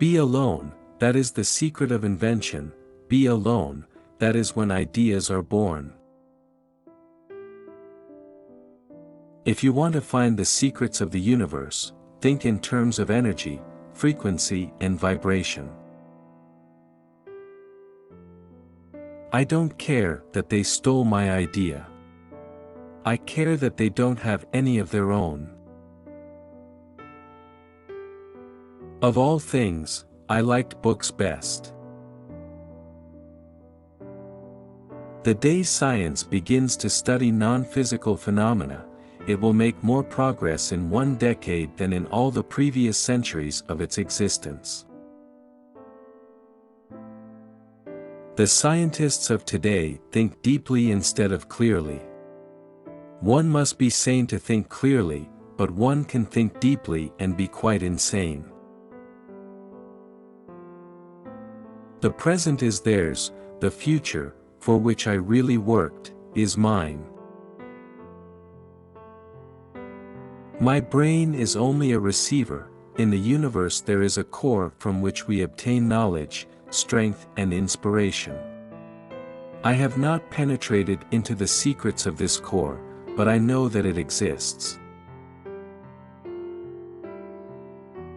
Be alone, that is the secret of invention. Be alone, that is when ideas are born. If you want to find the secrets of the universe, think in terms of energy, frequency, and vibration. I don't care that they stole my idea. I care that they don't have any of their own. Of all things, I liked books best. The day science begins to study non-physical phenomena, it will make more progress in 1 decade than in all the previous centuries of its existence. The scientists of today think deeply instead of clearly. One must be sane to think clearly, but one can think deeply and be quite insane. The present is theirs, the future, for which I really worked, is mine. My brain is only a receiver. In the universe there is a core from which we obtain knowledge, strength, and inspiration. I have not penetrated into the secrets of this core, but I know that it exists.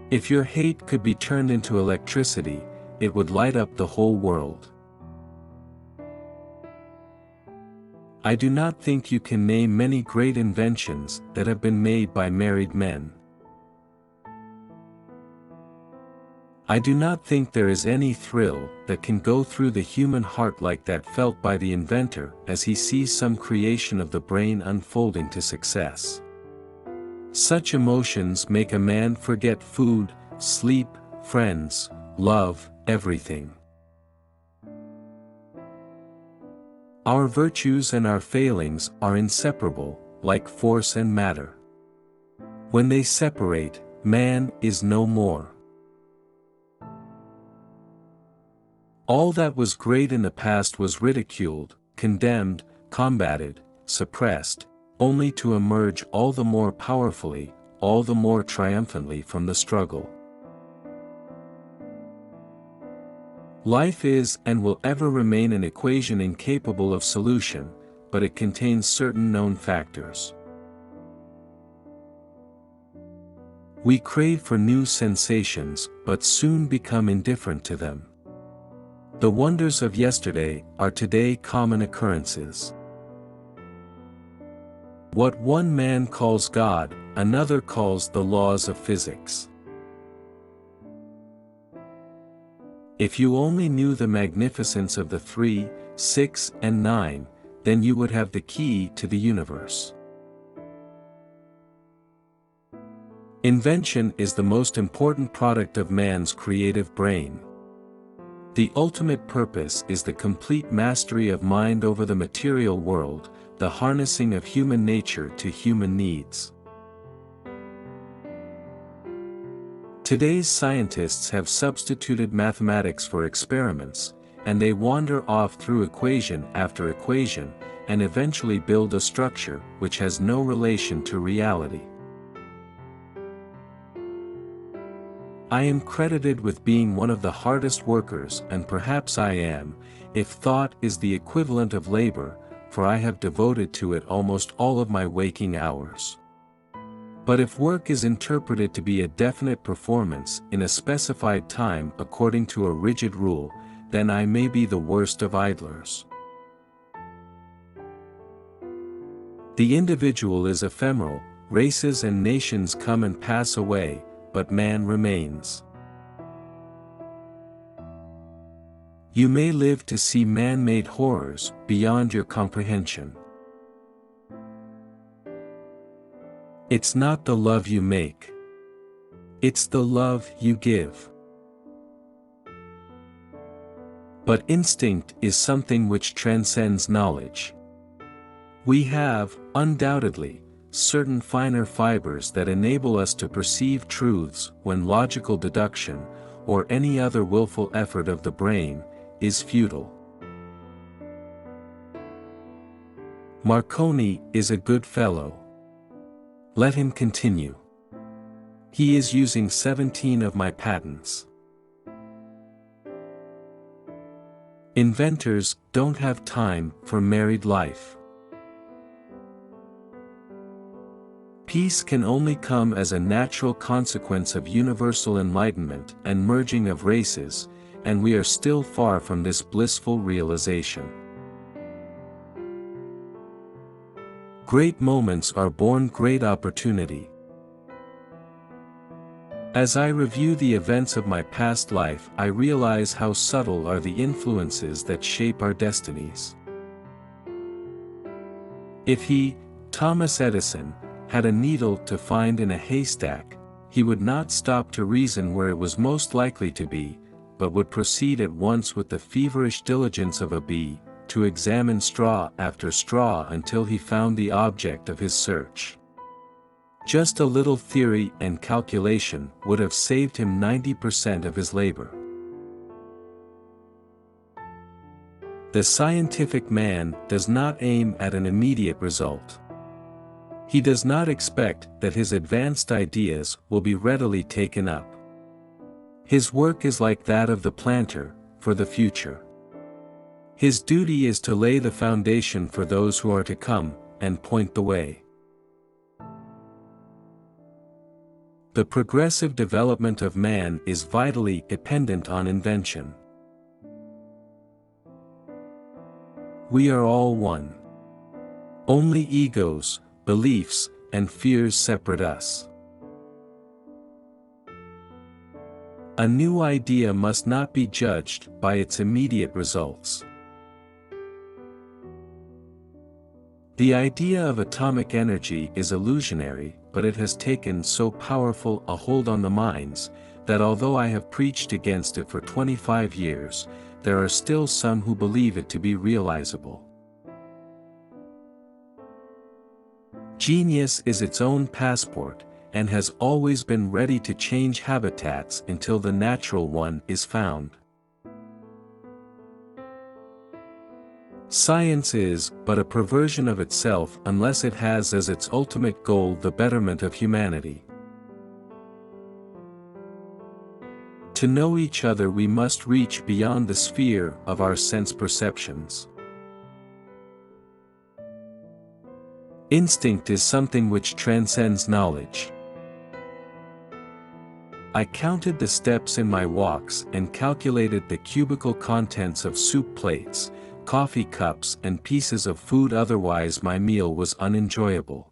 If your hate could be turned into electricity, it would light up the whole world. I do not think you can name many great inventions that have been made by married men. I do not think there is any thrill that can go through the human heart like that felt by the inventor as he sees some creation of the brain unfolding to success. Such emotions make a man forget food, sleep, friends, love, everything. Our virtues and our failings are inseparable, like force and matter. When they separate, man is no more. All that was great in the past was ridiculed, condemned, combated, suppressed, only to emerge all the more powerfully, all the more triumphantly from the struggle. Life is and will ever remain an equation incapable of solution, but it contains certain known factors. We crave for new sensations, but soon become indifferent to them. The wonders of yesterday are today common occurrences. What one man calls God, another calls the laws of physics. If you only knew the magnificence of the 3, 6, and 9, then you would have the key to the universe. Invention is the most important product of man's creative brain. The ultimate purpose is the complete mastery of mind over the material world, the harnessing of human nature to human needs. Today's scientists have substituted mathematics for experiments, and they wander off through equation after equation, and eventually build a structure which has no relation to reality. I am credited with being one of the hardest workers, and perhaps I am, if thought is the equivalent of labor, for I have devoted to it almost all of my waking hours. But if work is interpreted to be a definite performance in a specified time according to a rigid rule, then I may be the worst of idlers. The individual is ephemeral, races and nations come and pass away, but man remains. You may live to see man-made horrors beyond your comprehension. It's not the love you make. It's the love you give. But instinct is something which transcends knowledge. We have, undoubtedly, certain finer fibers that enable us to perceive truths when logical deduction, or any other willful effort of the brain, is futile. Marconi is a good fellow. Let him continue. He is using 17 of my patents. Inventors don't have time for married life. Peace can only come as a natural consequence of universal enlightenment and merging of races, and we are still far from this blissful realization. Great moments are born great opportunity. As I review the events of my past life, I realize how subtle are the influences that shape our destinies. If he, Thomas Edison, had a needle to find in a haystack, he would not stop to reason where it was most likely to be, but would proceed at once with the feverish diligence of a bee, to examine straw after straw until he found the object of his search. Just a little theory and calculation would have saved him 90% of his labor. The scientific man does not aim at an immediate result. He does not expect that his advanced ideas will be readily taken up. His work is like that of the planter, for the future. His duty is to lay the foundation for those who are to come, and point the way. The progressive development of man is vitally dependent on invention. We are all one. Only egos, beliefs, and fears separate us. A new idea must not be judged by its immediate results. The idea of atomic energy is illusionary, but it has taken so powerful a hold on the minds, that although I have preached against it for 25 years, there are still some who believe it to be realizable. Genius is its own passport, and has always been ready to change habitats until the natural one is found. Science is but a perversion of itself unless it has as its ultimate goal the betterment of humanity. To know each other we must reach beyond the sphere of our sense perceptions. Instinct is something which transcends knowledge. I counted the steps in my walks and calculated the cubical contents of soup plates, coffee cups and pieces of food, otherwise my meal was unenjoyable.